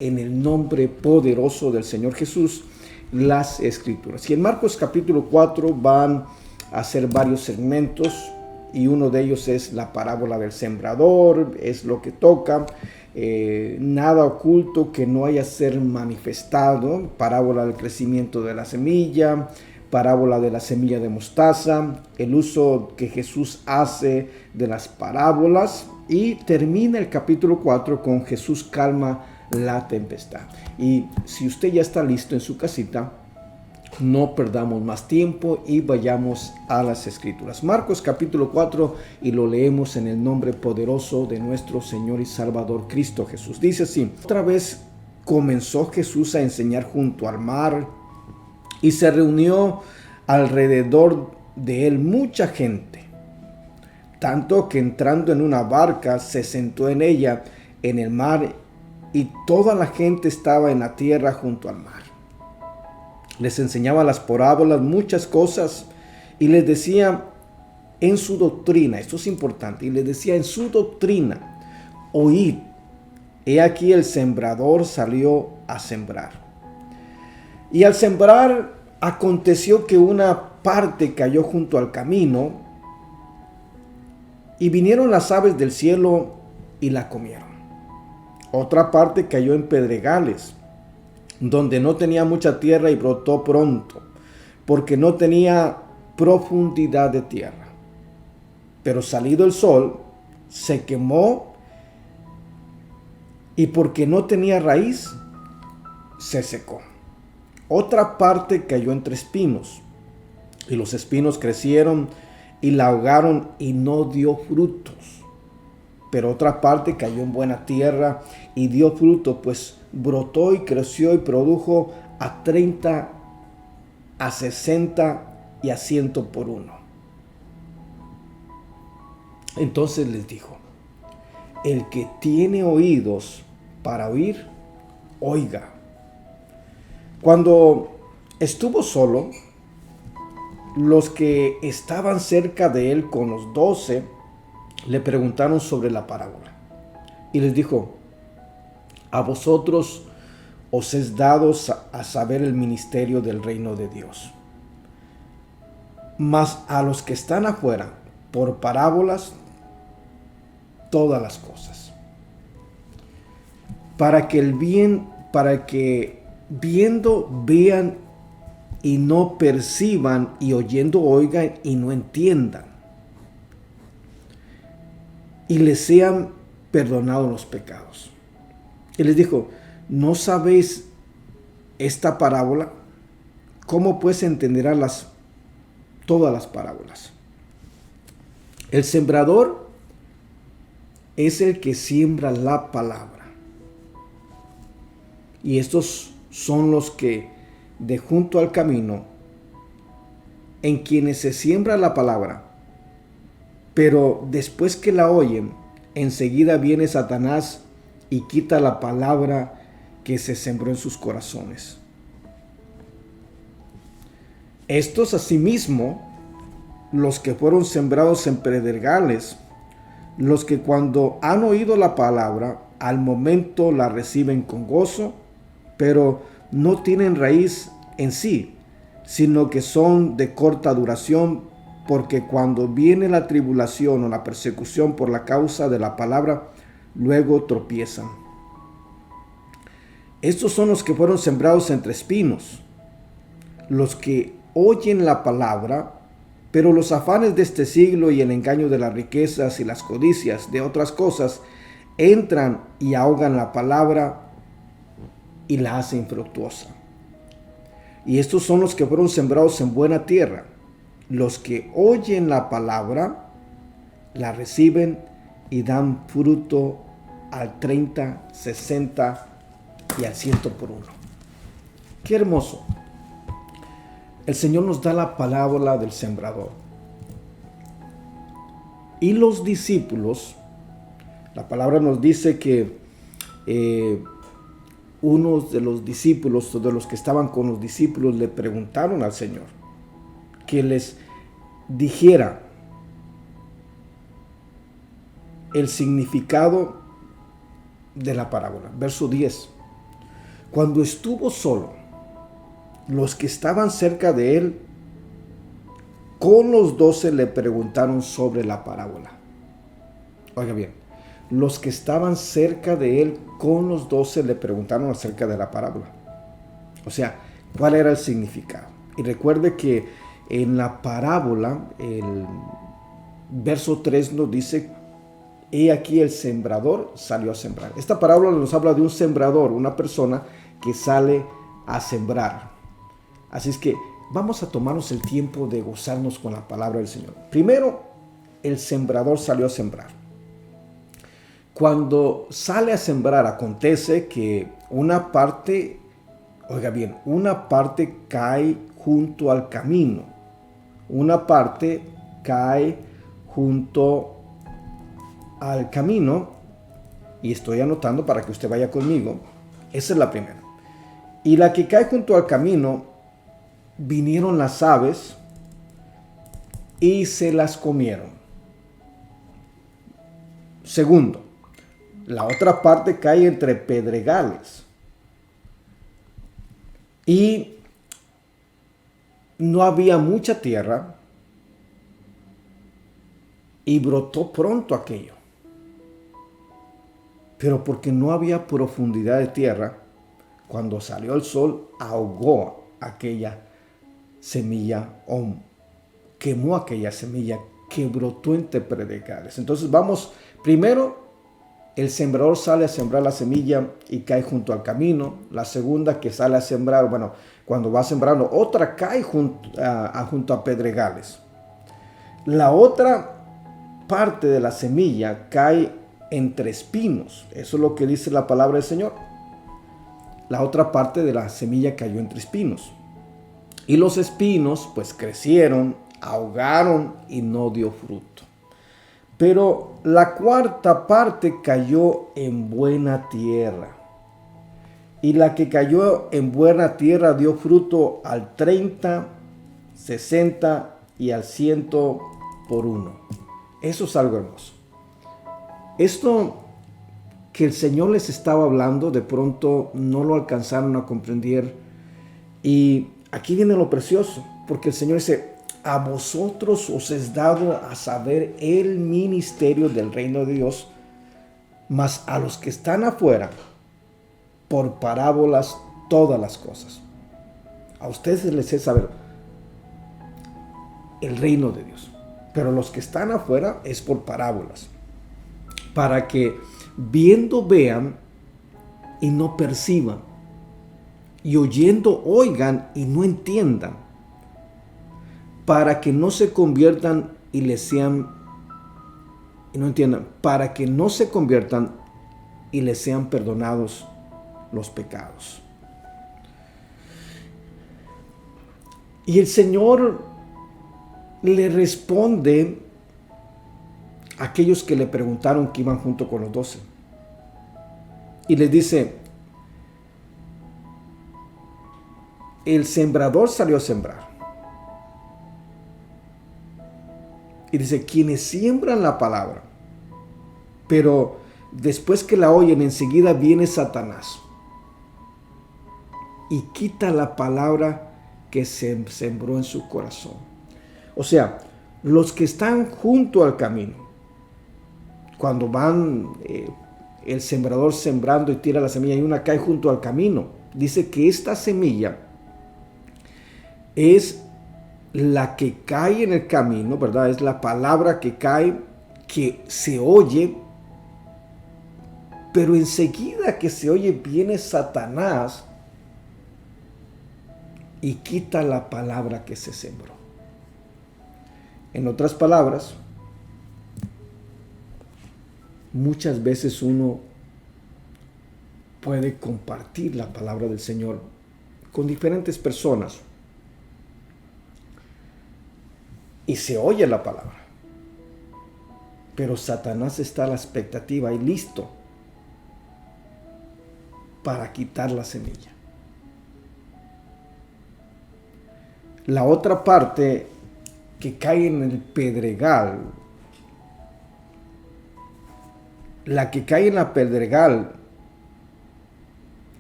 en el nombre poderoso del Señor Jesús las Escrituras. Y en Marcos capítulo 4 van a hacer varios segmentos y uno de ellos es la parábola del sembrador, es lo que toca. Nada oculto que no haya ser manifestado, parábola del crecimiento de la semilla, parábola de la semilla de mostaza, el uso que Jesús hace de las parábolas, y termina el capítulo 4 con Jesús calma la tempestad. Y si usted ya está listo en su casita, no perdamos más tiempo y vayamos a las Escrituras. Marcos capítulo 4, y lo leemos en el nombre poderoso de nuestro Señor y Salvador Cristo Jesús. Dice así: otra vez comenzó Jesús a enseñar junto al mar, y se reunió alrededor de él mucha gente, tanto que entrando en una barca se sentó en ella en el mar, y toda la gente estaba en la tierra junto al mar. Les enseñaba las parábolas, muchas cosas, y les decía en su doctrina, esto es importante, y les decía en su doctrina: oíd, he aquí el sembrador salió a sembrar. Y al sembrar aconteció que una parte cayó junto al camino, y vinieron las aves del cielo y la comieron. Otra parte cayó en pedregales, donde no tenía mucha tierra, y brotó pronto, porque no tenía profundidad de tierra. Pero salido el sol, se quemó, y porque no tenía raíz, se secó. Otra parte cayó entre espinos, y los espinos crecieron y la ahogaron, y no dio frutos. Pero otra parte cayó en buena tierra y dio fruto, pues brotó y creció y produjo a 30, a 60 y a 100 por uno. Entonces les dijo: el que tiene oídos para oír, oiga. Cuando estuvo solo, los que estaban cerca de él con los 12 le preguntaron sobre la parábola. Y les dijo: a vosotros os es dado a saber el ministerio del reino de Dios. Mas a los que están afuera, por parábolas, todas las cosas. Para que viendo vean y no perciban, y oyendo oigan y no entiendan, y les sean perdonados los pecados. Y les dijo: ¿no sabéis esta parábola? ¿Cómo pues entenderán todas las parábolas? El sembrador es el que siembra la palabra. Y estos son los que de junto al camino, en quienes se siembra la palabra, pero después que la oyen, enseguida viene Satanás y quita la palabra que se sembró en sus corazones. Estos asimismo, los que fueron sembrados en pedregales, los que cuando han oído la palabra, al momento la reciben con gozo, pero no tienen raíz en sí, sino que son de corta duración, porque cuando viene la tribulación o la persecución por la causa de la palabra, luego tropiezan. Estos son los que fueron sembrados entre espinos, los que oyen la palabra, pero los afanes de este siglo y el engaño de las riquezas y las codicias de otras cosas entran y ahogan la palabra y la hacen infructuosa. Y estos son los que fueron sembrados en buena tierra, los que oyen la palabra, la reciben y dan fruto al 30, 60 y al 100 por uno. Qué hermoso. El Señor nos da la parábola del sembrador. Y los discípulos, la palabra nos dice que unos de los discípulos, de los que estaban con los discípulos, le preguntaron al Señor que les dijera el significado de la parábola. Verso 10. Cuando estuvo solo, los que estaban cerca de él, con los 12 le preguntaron sobre la parábola. Oiga bien, los que estaban cerca de él, con los 12 le preguntaron acerca de la parábola. O sea, ¿cuál era el significado? Y recuerde que en la parábola, el verso 3 nos dice: he aquí el sembrador salió a sembrar. Esta parábola nos habla de un sembrador, una persona que sale a sembrar. Así es que vamos a tomarnos el tiempo de gozarnos con la palabra del Señor. Primero, el sembrador salió a sembrar. Cuando sale a sembrar, acontece que una parte, oiga bien, una parte cae junto al camino. Una parte cae junto al camino, y estoy anotando para que usted vaya conmigo. Esa es la primera. Y la que cae junto al camino, vinieron las aves y se las comieron. Segundo, la otra parte cae entre pedregales y no había mucha tierra y brotó pronto aquello. Pero porque no había profundidad de tierra, cuando salió el sol ahogó aquella semilla o quemó aquella semilla que brotó entre pedregales. Entonces vamos, primero el sembrador sale a sembrar la semilla y cae junto al camino. La segunda que sale a sembrar, bueno, cuando va sembrando, otra cae junto a pedregales. La otra parte de la semilla cae entre espinos. Eso es lo que dice la palabra del Señor. La otra parte de la semilla cayó entre espinos. Y los espinos pues crecieron, ahogaron y no dio fruto. Pero la cuarta parte cayó en buena tierra. Y la que cayó en buena tierra dio fruto al 30, 60 y al 100 por uno. Eso es algo hermoso. Esto que el Señor les estaba hablando, de pronto no lo alcanzaron a comprender. Y aquí viene lo precioso, porque el Señor dice: a vosotros os es dado a saber el ministerio del reino de Dios, mas a los que están afuera, por parábolas todas las cosas. A ustedes les es saber el reino de Dios, pero los que están afuera es por parábolas, para que viendo vean y no perciban, y oyendo oigan y no entiendan, para que no se conviertan y les sean, y no entiendan, para que no se conviertan y les sean perdonados los pecados. Y el Señor le responde a aquellos que le preguntaron, que iban junto con los 12. Y les dice: el sembrador salió a sembrar. Y dice: quienes siembran la palabra, pero después que la oyen, enseguida viene Satanás y quita la palabra que se sembró en su corazón. O sea, los que están junto al camino, cuando van el sembrador sembrando y tira la semilla y una cae junto al camino, dice que esta semilla es la que cae en el camino, ¿verdad? Es la palabra que cae, que se oye, pero enseguida que se oye viene Satanás y quita la palabra que se sembró. En otras palabras, muchas veces uno puede compartir la palabra del Señor con diferentes personas y se oye la palabra, pero Satanás está a la expectativa y listo para quitar la semilla. La otra parte que cae en el pedregal, la que cae en la pedregal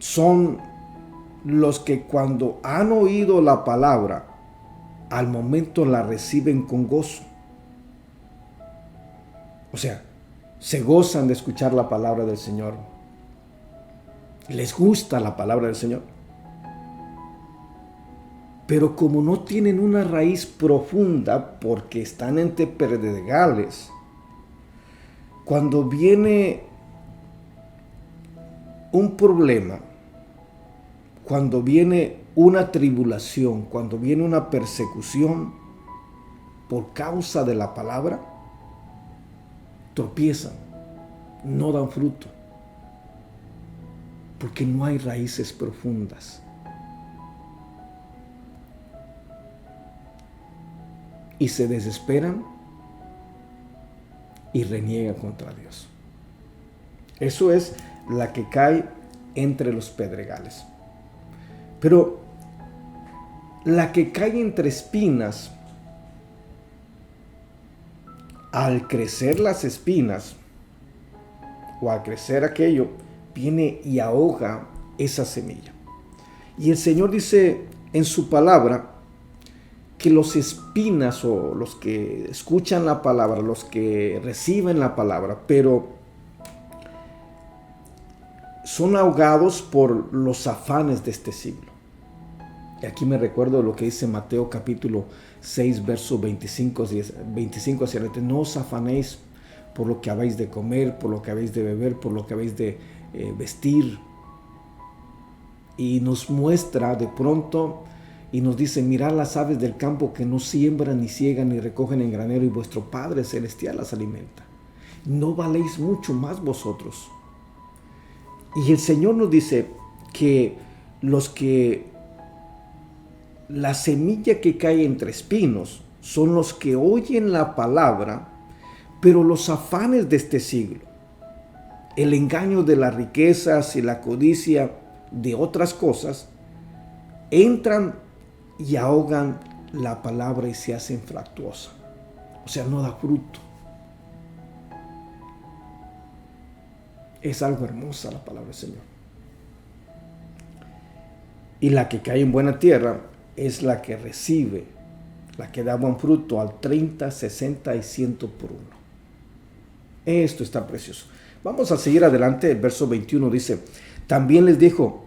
son los que cuando han oído la palabra, al momento la reciben con gozo. O sea, se gozan de escuchar la palabra del Señor. Les gusta la palabra del Señor. Pero como no tienen una raíz profunda porque están entre pedregales, cuando viene un problema, cuando viene una tribulación, cuando viene una persecución por causa de la palabra, tropiezan, no dan fruto, porque no hay raíces profundas. Y se desesperan y reniegan contra Dios. Eso es la que cae entre los pedregales. Pero la que cae entre espinas, al crecer las espinas o al crecer aquello, viene y ahoga esa semilla. Y el Señor dice en su palabra que los espinas, o los que escuchan la palabra, los que reciben la palabra, pero son ahogados por los afanes de este siglo. Y aquí me recuerdo lo que dice Mateo capítulo 6, verso 25 hacia adelante. No os afanéis por lo que habéis de comer, por lo que habéis de beber, por lo que habéis de vestir. Y nos muestra de pronto y nos dice: mirad las aves del campo, que no siembran, ni ciegan, ni recogen en granero, y vuestro Padre Celestial las alimenta. ¿No valéis mucho más vosotros? Y el Señor nos dice que la semilla que cae entre espinos son los que oyen la palabra, pero los afanes de este siglo, el engaño de las riquezas y la codicia de otras cosas, entran y ahogan la palabra y se hacen infructuosa. O sea, no da fruto. Es algo hermosa la palabra del Señor. Y la que cae en buena tierra es la que recibe, la que da buen fruto al 30, 60 y 100 por uno. Esto está precioso. Vamos a seguir adelante. El verso 21 dice: también les dijo: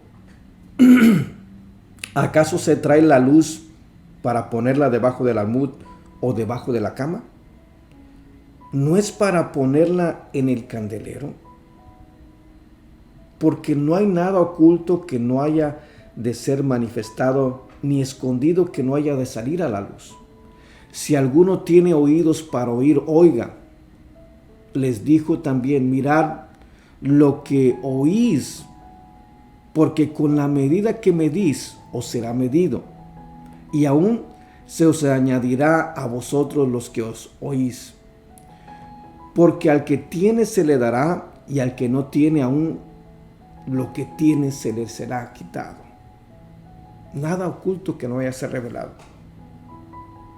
¿acaso se trae la luz para ponerla debajo del almud o debajo de la cama? ¿No es para ponerla en el candelero? Porque no hay nada oculto que no haya de ser manifestado, ni escondido que no haya de salir a la luz. Si alguno tiene oídos para oír, oiga. Les dijo también: mirad lo que oís, porque con la medida que medís os será medido, y aún se os añadirá a vosotros los que os oís. Porque al que tiene se le dará, y al que no tiene, aún lo que tiene se le será quitado. Nada oculto que no haya sido revelado.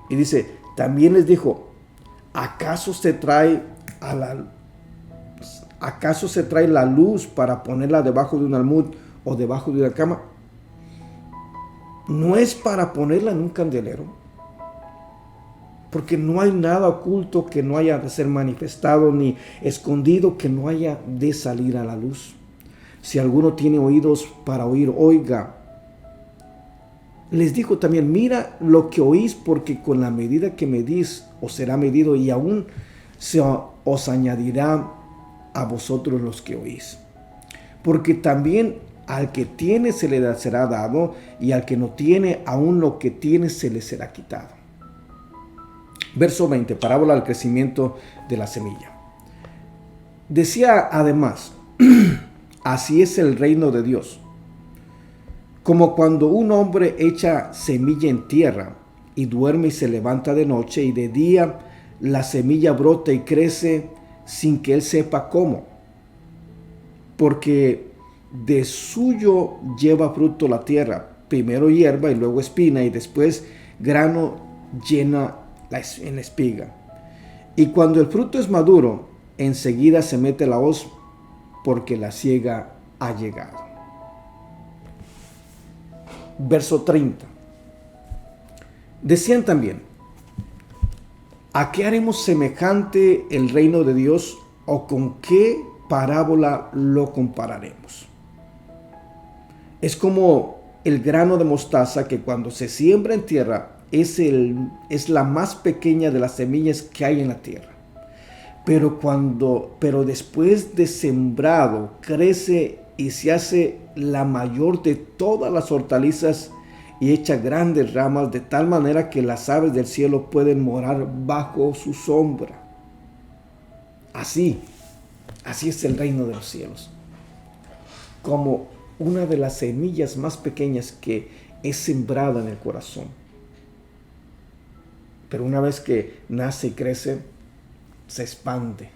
Y dice: también les dijo: ¿acaso se trae la luz para ponerla debajo de un almud o debajo de una cama? ¿No es para ponerla en un candelero? Porque no hay nada oculto que no haya de ser manifestado, ni escondido que no haya de salir a la luz. Si alguno tiene oídos para oír, oiga. Les dijo también: mira lo que oís, porque con la medida que medís os será medido, y aún se os añadirá a vosotros los que oís. Porque también al que tiene se le será dado, y al que no tiene, aún lo que tiene se le será quitado. Verso 20, parábola del crecimiento de la semilla. Decía además: así es el reino de Dios. Como cuando un hombre echa semilla en tierra y duerme y se levanta de noche, y de día la semilla brota y crece sin que él sepa cómo. Porque de suyo lleva fruto la tierra, primero hierba y luego espina, y después grano llena en la espiga. Y cuando el fruto es maduro, enseguida se mete la hoz, porque la siega ha llegado. Verso 30. Decían también: ¿a qué haremos semejante el reino de Dios, o con qué parábola lo compararemos? Es como el grano de mostaza que cuando se siembra en tierra es la más pequeña de las semillas que hay en la tierra. Pero después de sembrado crece y se hace la mayor de todas las hortalizas y echa grandes ramas, de tal manera que las aves del cielo pueden morar bajo su sombra. Así es el reino de los cielos. Como una de las semillas más pequeñas que es sembrada en el corazón. Pero una vez que nace y crece, se expande.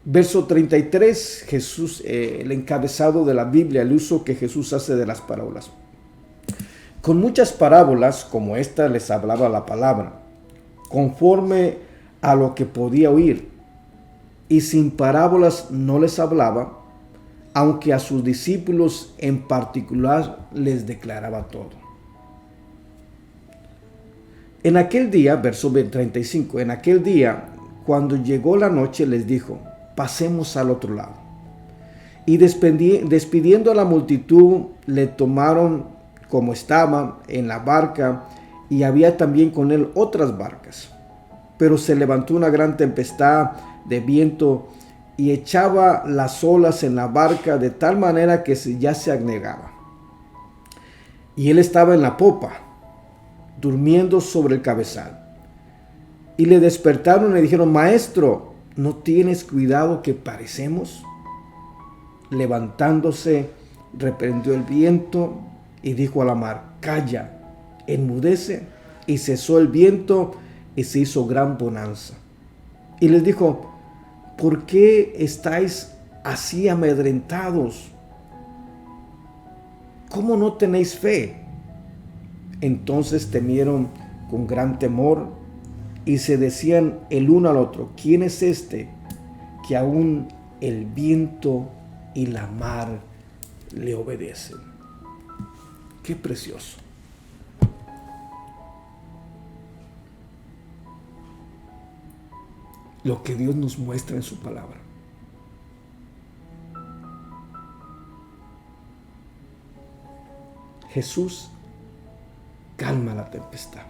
Verso 33, Jesús, el encabezado de la Biblia, el uso que Jesús hace de las parábolas. Con muchas parábolas como esta les hablaba la palabra, conforme a lo que podía oír, y sin parábolas no les hablaba, aunque a sus discípulos en particular les declaraba todo. En aquel día, verso 35, en aquel día, cuando llegó la noche, les dijo: pasemos al otro lado. Y despidiendo a la multitud, le tomaron como estaba en la barca, y había también con él otras barcas. Pero se levantó una gran tempestad de viento y echaba las olas en la barca de tal manera que ya se anegaba. Y él estaba en la popa, durmiendo sobre el cabezal. Y le despertaron y le dijeron: Maestro, ¿no tienes cuidado que perecemos? Levantándose, reprendió el viento y dijo a la mar: Calla, enmudece. Y cesó el viento y se hizo gran bonanza. Y les dijo: ¿por qué estáis así amedrentados? ¿Cómo no tenéis fe? Entonces temieron con gran temor y se decían el uno al otro: ¿quién es este que aún el viento y la mar le obedecen? Qué precioso. Lo que Dios nos muestra en su palabra. Jesús calma la tempestad.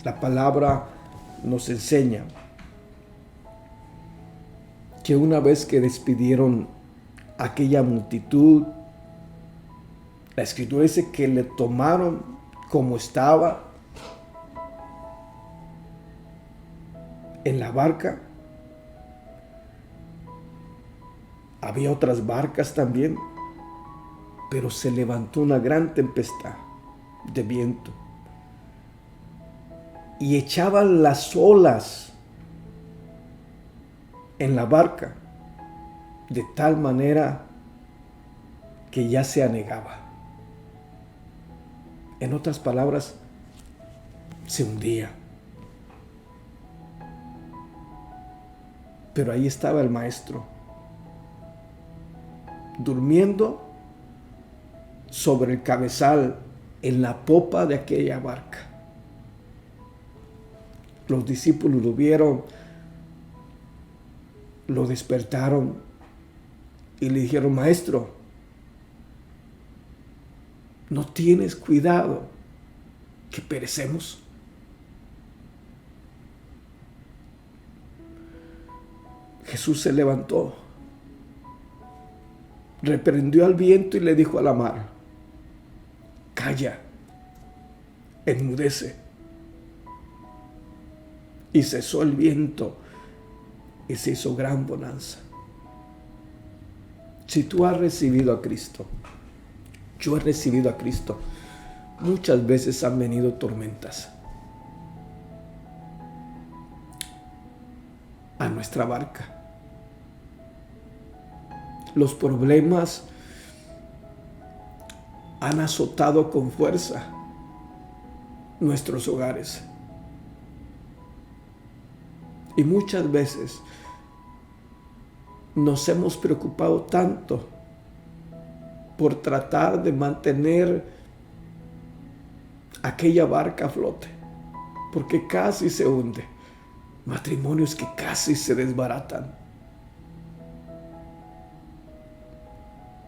La palabra nos enseña que una vez que despidieron a aquella multitud, la Escritura dice que le tomaron como estaba en la barca. Había otras barcas también, pero se levantó una gran tempestad de viento y echaban las olas en la barca de tal manera que ya se anegaba. En otras palabras, se hundía. Pero ahí estaba el maestro, durmiendo sobre el cabezal en la popa de aquella barca. Los discípulos lo vieron, lo despertaron y le dijeron: Maestro, ¿no tienes cuidado que perecemos? Jesús se levantó, reprendió al viento y le dijo a la mar: Calla, enmudece. Y cesó el viento y se hizo gran bonanza. Si tú has recibido a Cristo, yo he recibido a Cristo, muchas veces han venido tormentas a nuestra barca. Los problemas han azotado con fuerza nuestros hogares. Y muchas veces nos hemos preocupado tanto por tratar de mantener aquella barca a flote, porque casi se hunde. Matrimonios que casi se desbaratan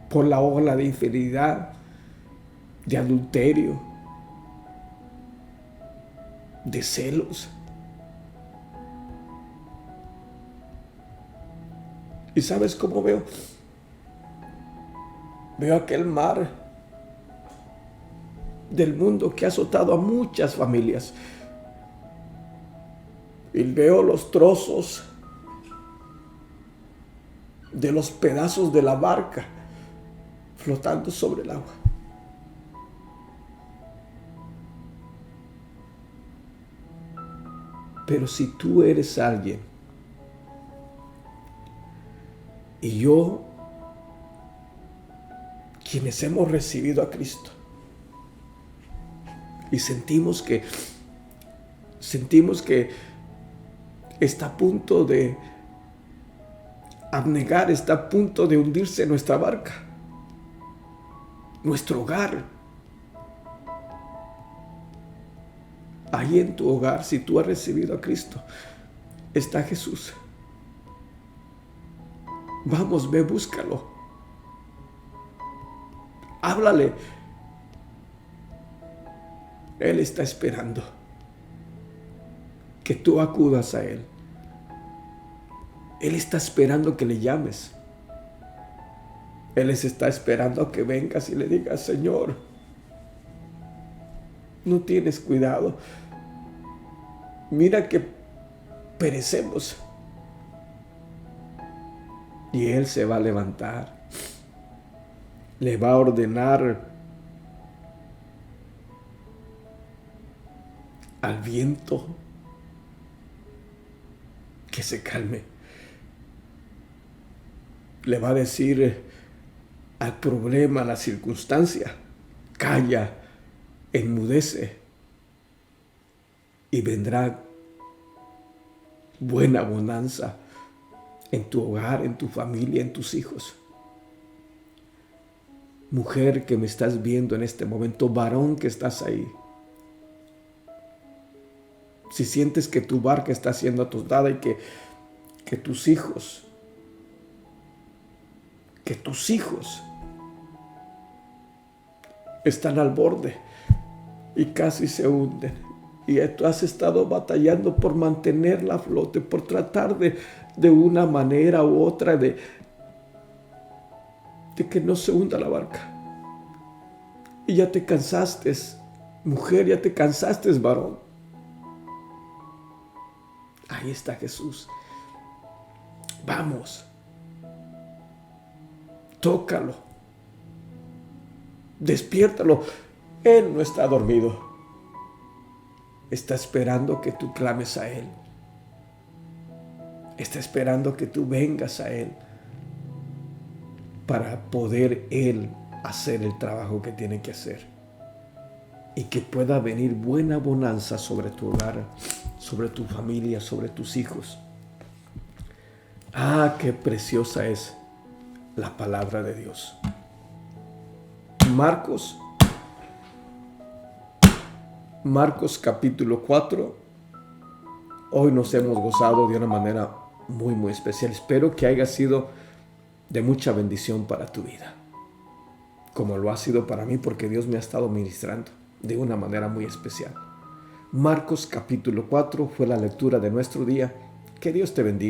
por la ola de infidelidad, de adulterio, de celos. ¿Y sabes cómo veo? Veo aquel mar del mundo que ha azotado a muchas familias. Y veo los trozos de los pedazos de la barca flotando sobre el agua. Pero si tú eres alguien y yo, quienes hemos recibido a Cristo y sentimos que está a punto de abnegar, está a punto de hundirse nuestra barca, nuestro hogar. Ahí en tu hogar, si tú has recibido a Cristo, está Jesús. Vamos, ve, búscalo. Háblale. Él está esperando que tú acudas a Él. Él está esperando que le llames. Él está esperando que vengas y le digas: Señor, no tienes cuidado. Mira que perecemos. Y Él se va a levantar. Le va a ordenar al viento que se calme. Le va a decir al problema, a la circunstancia: calla, enmudece, y vendrá buena bonanza en tu hogar, en tu familia, en tus hijos. Mujer que me estás viendo en este momento, varón que estás ahí, si sientes que tu barca está siendo atostada y que tus hijos están al borde y casi se hunden, y tú has estado batallando por mantenerla a flote, por tratar de una manera u otra de que no se hunda la barca, y ya te cansaste, mujer, ya te cansaste, varón. Ahí está Jesús. Vamos, tócalo, despiértalo. Él no está dormido. Está esperando que tú clames a Él. Está esperando que tú vengas a Él para poder Él hacer el trabajo que tiene que hacer, y que pueda venir buena bonanza sobre tu hogar, sobre tu familia, sobre tus hijos. Ah, qué preciosa es la palabra de Dios. Marcos capítulo 4. Hoy nos hemos gozado de una manera muy, muy especial. Espero que haya sido de mucha bendición para tu vida, como lo ha sido para mí, porque Dios me ha estado ministrando de una manera muy especial. Marcos capítulo 4 fue la lectura de nuestro día. Que Dios te bendiga.